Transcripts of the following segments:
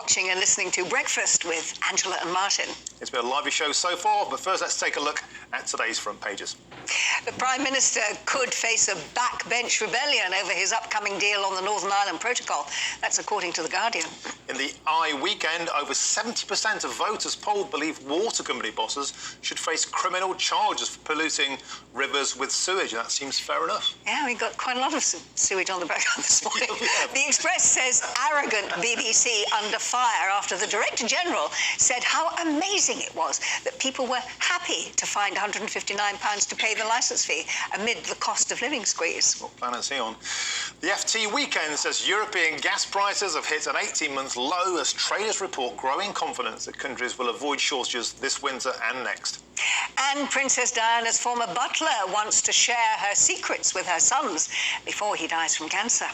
watching and listening to Breakfast with Angela and Martin. It's been a lively show so far, but first let's take a look at today's front pages. The Prime Minister could face a backbench rebellion over his upcoming deal on the Northern Ireland Protocol. That's according to The Guardian. In the weekend, over 70% of voters polled believe water company bosses should face criminal charges for polluting rivers with sewage, and that seems fair enough. Yeah, we got quite a lot of sewage on the background this morning. The Express says arrogant BBC under fire after the Director General said how amazing it was that people were happy to find £159 to pay the licence fee amid the cost of living squeeze. What planet's he on? The FT weekend says European gas prices have hit an 18-month low as traders report growing confidence that countries will avoid shortages this winter and next. And Princess Diana's former butler wants to share her secrets with her sons before he dies from cancer.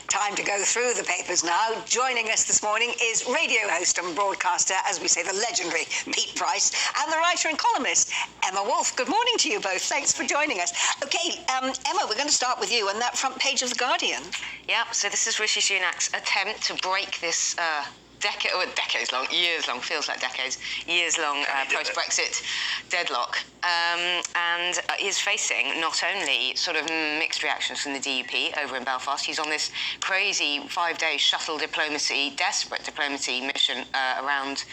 Time to go through the papers now. Joining us this morning is radio host and broadcaster, as we say, the legendary Pete Price, and the writer and columnist, Emma Wolfe. Good morning to you both. Thanks for joining us. OK, Emma, we're going to start with you and that front page of The Guardian. Yeah, so this is Rishi Sunak's attempt to break this years-long, feels like decades, years-long post-Brexit deadlock, and is facing not only sort of mixed reactions from the DUP over in Belfast. He's on this crazy 5-day shuttle diplomacy, desperate diplomacy mission around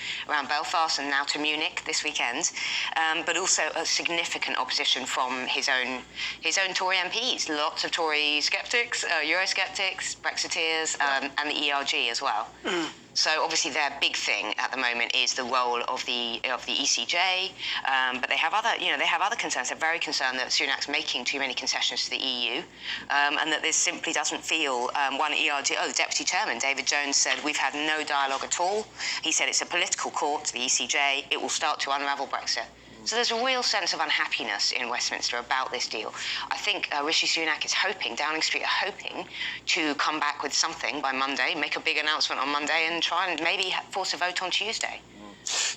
Belfast and now to Munich this weekend, but also a significant opposition from his own Tory MPs. Lots of Tory sceptics, Eurosceptics, Brexiteers, and the ERG as well. Mm. So obviously their big thing at the moment is the role of the ECJ, but they have other concerns. They're very concerned that Sunak's making too many concessions to the EU, and that this simply doesn't feel. One ERG, the deputy chairman David Jones said we've had no dialogue at all. He said it's a political court, the ECJ. It will start to unravel Brexit. So there's a real sense of unhappiness in Westminster about this deal. I think Rishi Sunak is hoping, Downing Street are hoping, to come back with something by Monday, make a big announcement on Monday and try and maybe force a vote on Tuesday.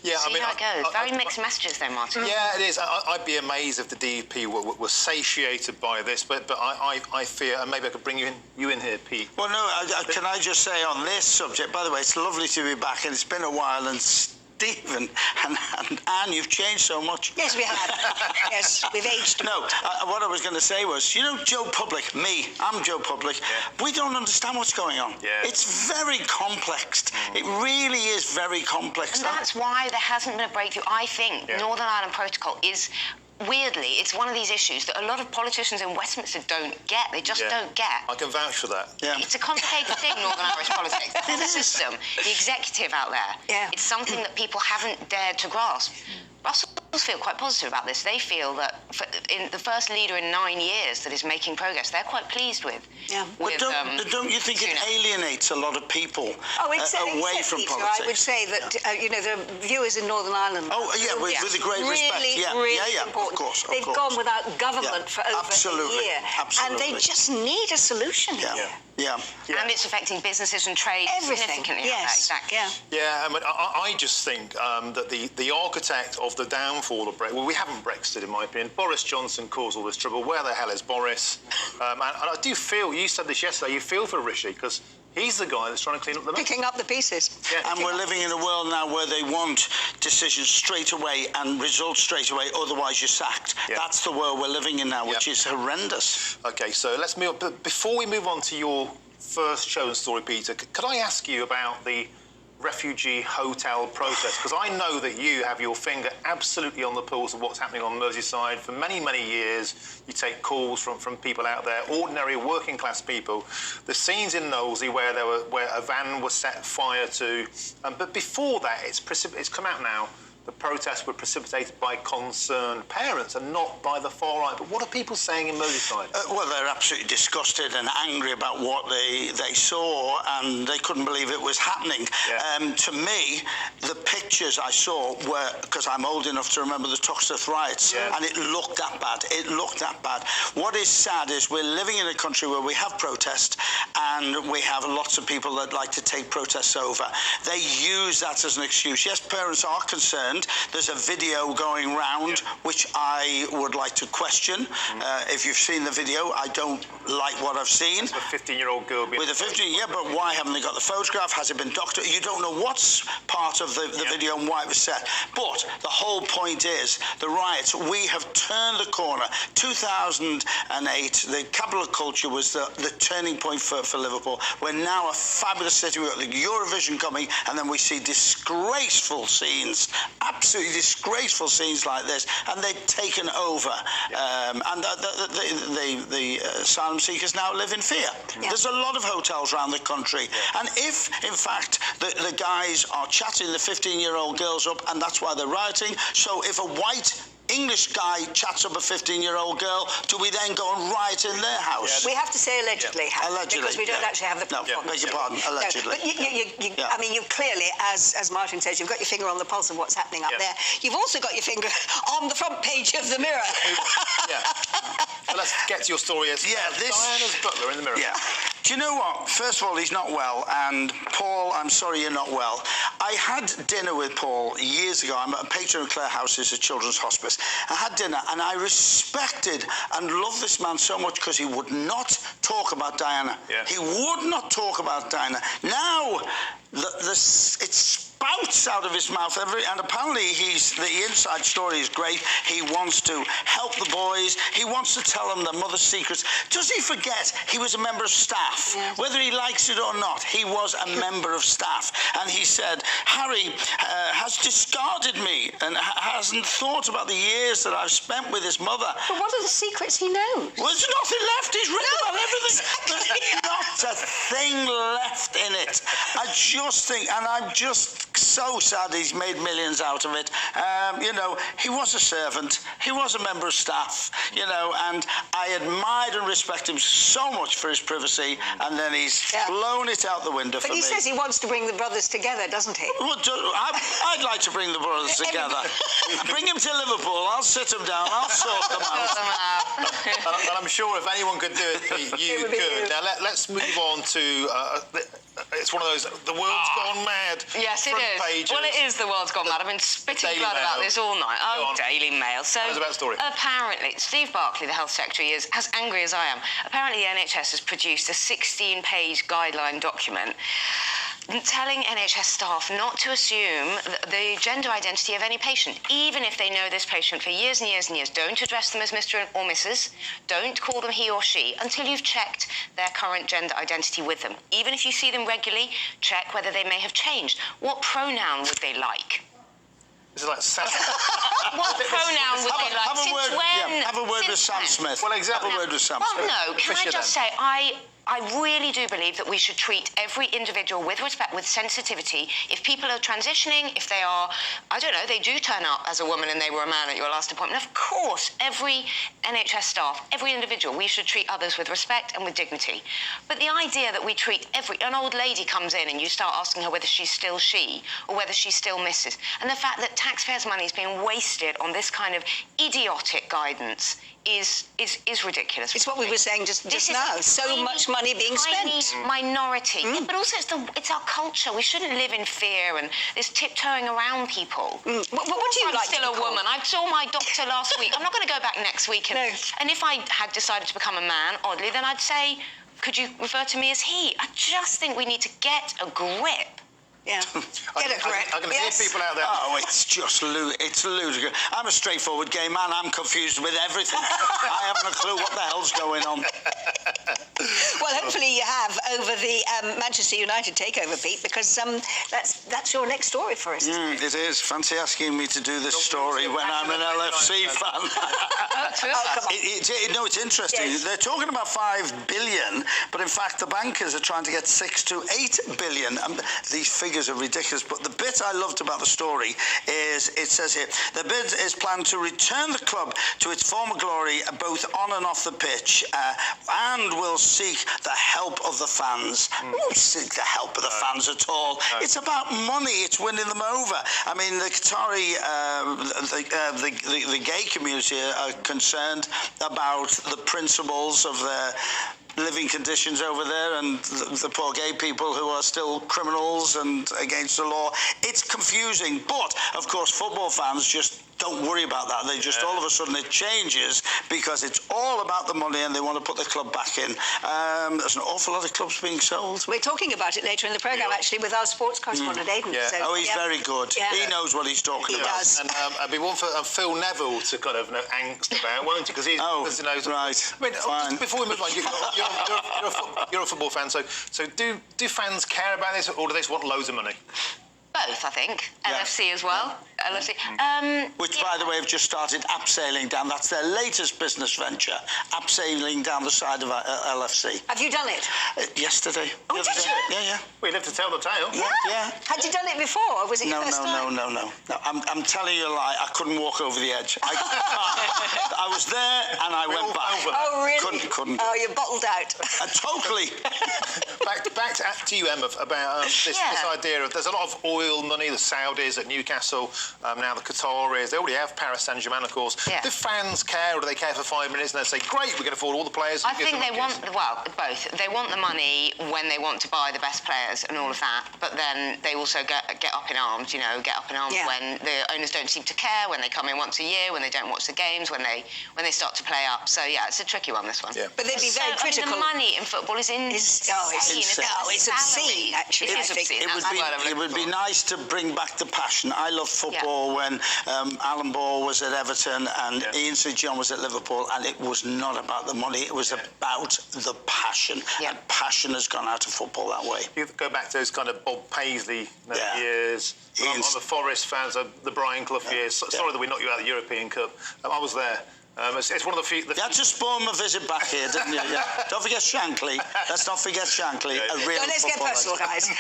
Yeah, See how it goes. Very mixed messages there, Martin. Yeah, it is. I'd be amazed if the DUP were satiated by this, but I fear, and maybe I could bring you in here, Pete. Well, no, can I just say on this subject, by the way, it's lovely to be back, and it's been a while, and Stephen and Anne, you've changed so much. Yes, we have. Yes, we've aged. No, what I was going to say was, you know, Joe Public, I'm Joe Public, we don't understand what's going on. Yeah. It's very complex. It really is very complex. And that's why there hasn't been a breakthrough. I think Northern Ireland Protocol is... Weirdly, it's one of these issues that a lot of politicians in Westminster don't get. They just don't get. I can vouch for that. Yeah. It's a complicated thing, Northern Irish politics. The system, the executive out there. Yeah. It's something that people haven't dared to grasp. Brussels feel quite positive about this. They feel that in the first leader in 9 years that is making progress, they're quite pleased with. Yeah. But don't you think it alienates a lot of people away from politics? I would say that the viewers in Northern Ireland. Oh yeah, with a great respect. Really important. Of course. They've gone without government for over a year, and they just need a solution. Yeah. And it's affecting businesses and trade significantly. Yes. Exactly. Yeah. I mean, I just think that the architect of the downfall of Brexit, well, we haven't Brexited, in my opinion. Boris Johnson caused all this trouble. Where the hell is Boris? And I do feel, you said this yesterday, you feel for Rishi, because he's the guy that's trying to clean up the mess. Picking up the pieces. Yeah. And we're living in a world now where they want decisions straight away and results straight away, otherwise you're sacked. Yeah. That's the world we're living in now, which is horrendous. OK, so let's move on. But before we move on to your first chosen story, Peter, could I ask you about the refugee hotel process? Because I know that you have your finger absolutely on the pulse of what's happening on Merseyside. For many, many years, you take calls from people out there, ordinary working class people. The scenes in Knowsley where a van was set fire to, but before that, it's come out now. The protests were precipitated by concerned parents and not by the far right. But what are people saying in Merseyside? Well, they're absolutely disgusted and angry about what they saw, and they couldn't believe it was happening. Yeah. To me, the pictures I saw were, because I'm old enough to remember the Tuxteth riots, and it looked that bad. It looked that bad. What is sad is we're living in a country where we have protest, and we have lots of people that like to take protests over. They use that as an excuse. Yes, parents are concerned, happened. There's a video going round which I would like to question. If you've seen the video, I don't like what I've seen. It's a 15-year-old girl being... With a 15, yeah, but why haven't they got the photograph? Has it been doctored? You don't know what's part of the video and why it was set. But the whole point is, the riots, we have turned the corner. 2008, the capital culture was the turning point for Liverpool. We're now a fabulous city. We've got the Eurovision coming, and then we see disgraceful scenes, absolutely disgraceful scenes like this, and they've taken over. And the asylum seekers now live in fear. There's a lot of hotels around the country, and if, in fact, the guys are chatting the 15-year-old girls up, and that's why they're rioting, so if a white English guy chats up a 15-year-old girl, do we then go and riot in their house? We have to say allegedly, Allegedly, because we don't actually have the proof. No, beg your pardon, allegedly. No, but I mean, you clearly, as Martin says, you've got your finger on the pulse of what's happening up there. You've also got your finger on the front page of the Mirror. So let's get to your story. Diana's butler in the Mirror. Do you know what? First of all, he's not well, and Paul, I'm sorry you're not well. I had dinner with Paul years ago. I'm a patron of Clare House, it's a children's hospice. I had dinner, and I respected and loved this man so much because he would not talk about Diana. He would not talk about Diana. Now, it spouts out of his mouth and apparently the inside story is great. He wants to help the boys. He wants to tell them their mother's secrets. Does he forget he was a member of staff? Whether he likes it or not, he was a member of staff. And he said, Harry has discarded me and hasn't thought about the years that I've spent with his mother. But what are the secrets he knows? Well, there's nothing left. He's written about everything. There's not a thing left in it. I just think, and I'm just so sad he's made millions out of it. You know, he was a servant. He was a member of staff, you know, and I admired and respect him so much for his privacy, and then he's blown it out the window for me. But he says he wants to bring the brothers together, doesn't he? Well, I'd like to bring the brothers together. Bring him to Liverpool. I'll sit them down. I'll sort them out. And I'm sure if anyone could do it, you could. Now, let's move on to... it's one of those, the world's gone mad. Yes, it is. Pages. Well, it is the world's gone mad. I've been spitting blood about this all night. Oh, Daily Mail. So, tell us about the story. Apparently, Steve Barclay, the Health Secretary, is as angry as I am. Apparently, the NHS has produced a 16-page guideline document telling NHS staff not to assume the gender identity of any patient, even if they know this patient for years and years and years. Don't address them as Mr. or Mrs. Don't call them he or she until you've checked their current gender identity with them. Even if you see them regularly, check whether they may have changed. What pronoun would they like? This is like Sam. What pronoun would they like? Have a word with Sam Smith. Well, exactly. Have a word with Sam Well, Smith. no, can I just say, I really do believe that we should treat every individual with respect, with sensitivity. If people are transitioning, if they are, I don't know, they do turn up as a woman and they were a man at your last appointment, of course, every NHS staff, every individual, we should treat others with respect and with dignity. But the idea that we treat an old lady comes in and you start asking her whether she's still she or whether she's still Mrs. And the fact that taxpayers' money is being wasted on this kind of idiotic guidance is ridiculous. It's what we were saying just now. So much money being spent. Minority. Yeah, but also it's our culture. We shouldn't live in fear and this tiptoeing around people. What do you like still to be a woman. I saw my doctor last week. I'm not going to go back next week. And if I had decided to become a man, oddly, then I'd say, could you refer to me as he? I just think we need to get a grip. Yeah. Get a grip. I can hear people out there. Oh, it's just it's ludicrous. I'm a straightforward gay man. I'm confused with everything. I haven't a clue what the hell's going on. Well, hopefully you have over the Manchester United takeover, Pete, because that's your next story for us. It is. Fancy asking me to do this story when I'm an LFC fan. No, it's interesting. Yes. They're talking about 5 billion, but in fact the bankers are trying to get 6 to 8 billion. These figures are ridiculous, but the bit I loved about the story is it says here, the bid is planned to return the club to its former glory, both on and off the pitch, and will seek the help of the fans. Won't seek the help of the fans at all. It's about money. It's winning them over. I mean, the Qatari, the gay community are concerned about the principles of their living conditions over there, and the poor gay people who are still criminals and against the law. It's confusing, but of course football fans just don't worry about that. They just all of a sudden it changes because it's all about the money and they want to put the club back in. There's an awful lot of clubs being sold. We're talking about it later in the programme, actually, with our sports correspondent, Aidan. Yeah. So, He's very good. Yeah. He knows what he's talking about. He does. And I'd be one for Phil Neville to kind of angst about, won't you? Because he's, right. I mean, fine. Before we move on, you're a football fan, so do fans care about this, or do they just want loads of money? Both, I think. Yeah. LFC as well. LFC. Which, by the way, have just started abseiling down. That's their latest business venture, abseiling down the side of LFC. Have you done it? Yesterday. Oh, did you? Yeah. We live to tell the tale. Yeah. Had you done it before, or was it your first time? No. I'm telling you a lie. I couldn't walk over the edge. I was there and I went back. Oh, really? Couldn't. Oh, you're bottled out. Totally. Back to you, Emma, about this idea of there's a lot of oil money, the Saudis at Newcastle, now the Qataris, they already have Paris Saint-Germain, of course. Yeah. Do fans care, or do they care for 5 minutes and they say, great, we can afford all the players? I think they want, both. They want the money when they want to buy the best players and all of that, but then they also get up in arms, when the owners don't seem to care, when they come in once a year, when they don't watch the games, when they start to play up. So, yeah, it's a tricky one, this one. Yeah. But they'd be very critical. The money in football is insane. It's obscene, actually. It would be nice to bring back the passion. I loved football when Alan Ball was at Everton and Ian St John was at Liverpool, and it was not about the money, it was about the passion. And passion has gone out of football that way. You go back to those kind of Bob Paisley years. I'm the Forest fans, the Brian Clough years. Sorry that we knocked you out of the European Cup. I was there. It's one of the few... You had to spoil my visit back here, didn't you? Yeah. Don't forget Shankly. Let's not forget Shankly, a real let's get personal, guys.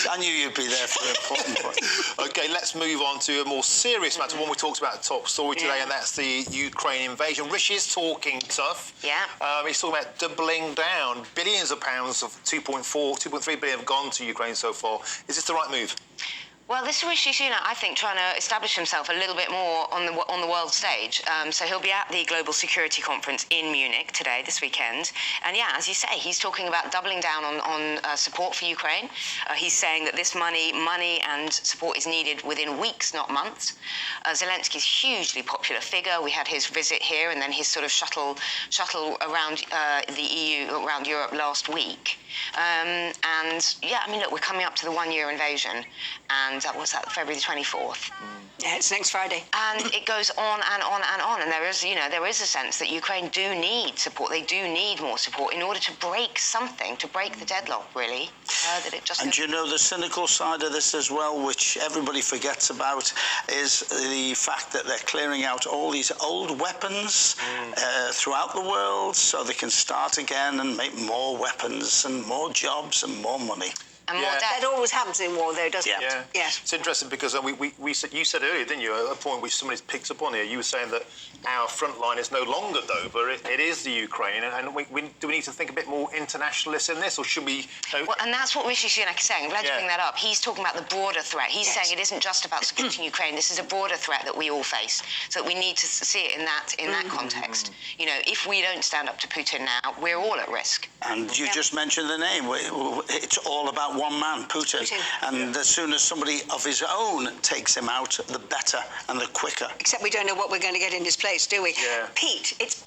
I knew you'd be there for an important point. OK, let's move on to a more serious matter, one we talked about at top story today, and that's the Ukraine invasion. Rishi's talking tough. Yeah. He's talking about doubling down. Billions of pounds of 2.3 billion have gone to Ukraine so far. Is this the right move? Well, this is Rishi Sunak, I think, trying to establish himself a little bit more on the world stage. So he'll be at the Global Security Conference in Munich today, this weekend. And yeah, as you say, he's talking about doubling down on support for Ukraine. He's saying that this money and support is needed within weeks, not months. Zelensky's hugely popular figure. We had his visit here and then his sort of shuttle around the EU, around Europe last week. And yeah, I mean, look, we're coming up to the 1 year invasion, and that was February the 24th. Yeah, it's next Friday. And it goes on and on and on. And there is a sense that Ukraine do need support. They do need more support in order to break something, to break the deadlock, really. And you know, the cynical side of this as well, which everybody forgets about, is the fact that they're clearing out all these old weapons throughout the world so they can start again and make more weapons and more jobs and more money. And more death. That always happens in war, though, doesn't it? Yeah. It's interesting because you said earlier, didn't you, a point which somebody picks up on here. You were saying that our front line is no longer Dover. It is the Ukraine. And do we need to think a bit more internationalist in this, or should we... Well, and that's what Rishi Sunak is saying. I'm glad you bring that up. He's talking about the broader threat. He's saying it isn't just about supporting Ukraine. This is a broader threat that we all face. So that we need to see it in that context. You know, if we don't stand up to Putin now, we're all at risk. And you just mentioned the name. It's all about one man, Putin. And as soon as somebody of his own takes him out, the better and the quicker. Except we don't know what we're going to get in his place, do we? Yeah. Pete, it's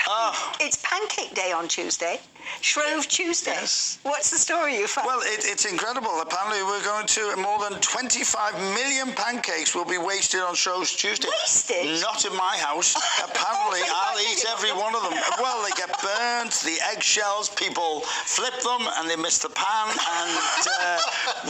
Pancake Day on Tuesday. Shrove Tuesday. Yes. What's the story you found? Well, it's incredible. Apparently, we're going to more than 25 million pancakes will be wasted on Shrove Tuesday. Wasted? Not in my house. Apparently, I'll eat every one of them. Well, they get burnt, the eggshells, people flip them and they miss the pan, and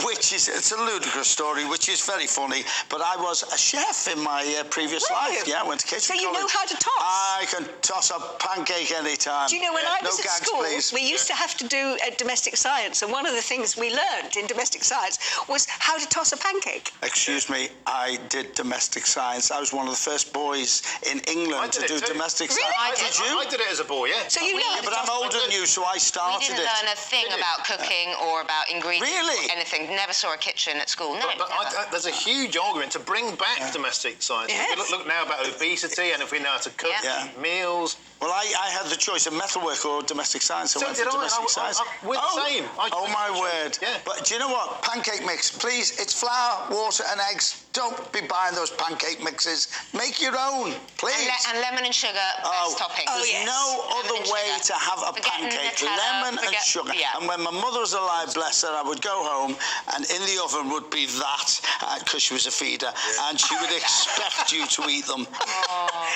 it's a ludicrous story, which is very funny. But I was a chef in my previous life. Yeah, I went to kitchen college. So you know how to toss? I can toss a pancake anytime. Do you know, when I was no at gags, school, please. we used to have to do domestic science, and one of the things we learned in domestic science was how to toss a pancake. Excuse me, I did domestic science. I was one of the first boys in England to do domestic science. Really? Did you? I did it as a boy, yeah. So you know. Yeah, but I'm older than you, so I We started didn't it. learn a thing about cooking or about ingredients Really? or anything. Never saw a kitchen at school. No, But there's a huge argument to bring back domestic science. Yes. Look now about obesity and if we know how to cook meals. Well, I had the choice of metalwork or domestic science. So went for did I. domestic science. We're the same. Oh, my word. Yeah. But do you know what? Pancake mix, please. It's flour, water and eggs. Don't be buying those pancake mixes. Make your own, please. And lemon and sugar, best topping. There's no other way to have a pancake. Lemon and sugar. Yeah. And when my mother was alive, bless her, I would go home and in the oven would be that, because she was a feeder, and she would expect you to eat them.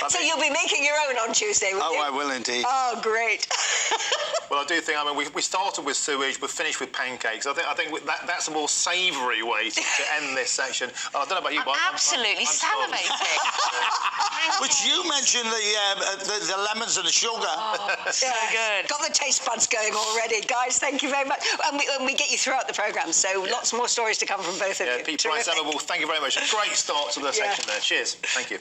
So you'll be making your own on Tuesday, will you? Oh, I will indeed. Oh, great. Well, I do think, we started with sewage, we finished with pancakes. I think that's a more savoury way to end this section. I don't know about you, but Absolutely salivating. Which you mentioned the lemons and the sugar. So good. Got the taste buds going already. Guys, thank you very much. And we get you throughout the programme, so lots more stories to come from both of you. Pete Price, Emma Wolf, thank you very much. A great start to the section there. Cheers. Thank you.